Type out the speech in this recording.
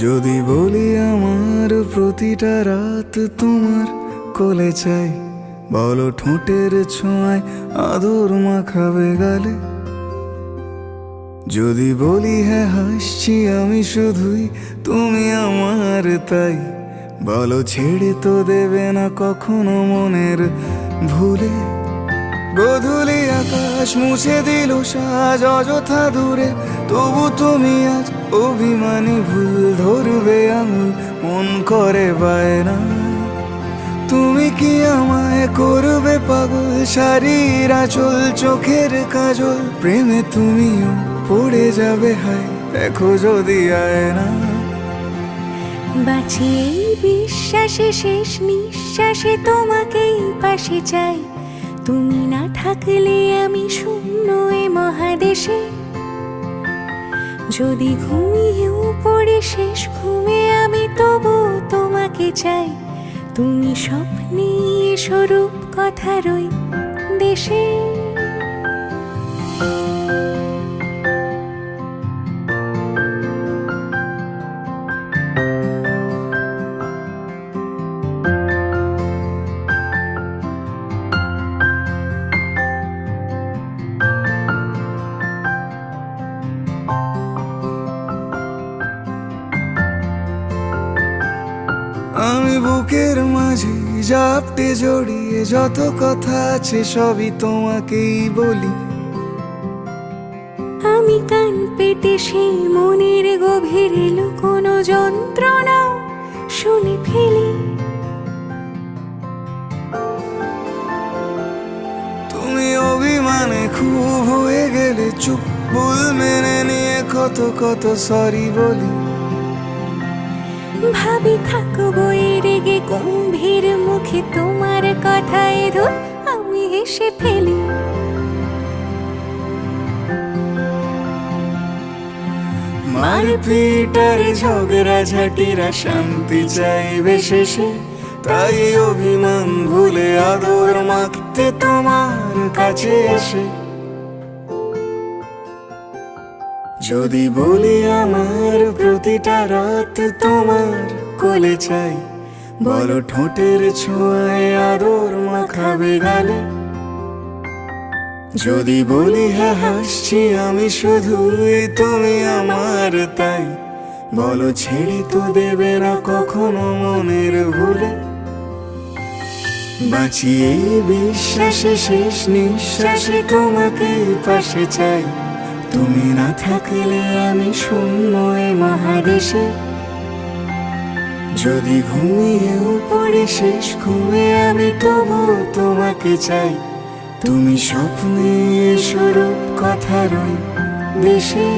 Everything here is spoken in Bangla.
যদি বলি আমার প্রতিটা রাত তোমার কোলে চাই, বলো ঠোঁটের ছোঁয়ায় আদর মাখাবে গালে। যদি বলি হ্যাঁ হাসছি আমি শুধুই, তুমি আমার তাই, বলো ছেড়ে তো দেবে না কখনো মনের ভুলে। গোধূলি আকাশ মুছে দিল সাজ অযথা দূরে, তবু তুমি আজ অভিমানী ভুল ধরবে আঙুল, মন করে বায়না। তুমি কি আমায় করবে পাগল, শাড়ির আঁচল চোখের কাজল, প্রেমে তুমিও পড়ে যাবে হায় দেখো যদি আয়না। বাঁচি এই বিশ্বাসে শেষ নিঃশ্বাসে তোমাকেই পাশে চাই, তুমি না থাকলে আমি শূন্য এ মহাদেশে। যদি ঘুমিয়েও পড়ে শেষ ঘুমে আমি তবু তোমাকে চাই, তুমি স্বপ্নে স্বরূপ কথার ওই দেশে। আমি বুকের মাঝে জাপটে জড়িয়ে যত কথা আছে সবই তোমাকেই বলি। আমি কান পেতে সেই মনের গভীরে লুকোনো যন্ত্রণা শুনে ফেলি। তুমি অভিমানে খুব হয়ে গেলে চুপ, ভুল মেনে নিয়ে কত কত সরি বলি। ভাবি থাকবো রেগে গম্ভীর মুখে তোমার কথায় ধর আমি হেসে ফেলি। মারপিট আর ঝগড়া ঝাঁটিরা শান্তি চাইবে শেষে, তাই অভিমান ভুলে আদর মাখতে তোমার কাছে এসে। যদি বলি আমার প্রতিটা রাত তোমার কোলে চাই, বলো ঠোঁটের ছোঁয়ায় আদর মাখাবে গালে। যদি বলি হ্যাঁ হাসছি আমি শুধুই, তুমি আমার তাই, বলো ছেড়ে তো দেবে না কখনো মনের ভুলে। বাঁচি এই বিশ্বাসে শেষ নিঃশ্বাসে তোমাকেই পাশে চাই, তুমি না থাকলে আমি শূন্য এ মহাদেশে। যদি ঘুমিয়েও পড়ে শেষ ঘুমে আমি তবু তোমাকে চাই, তুমি স্বপ্নে স্বরূপ কথার ওই দেশে।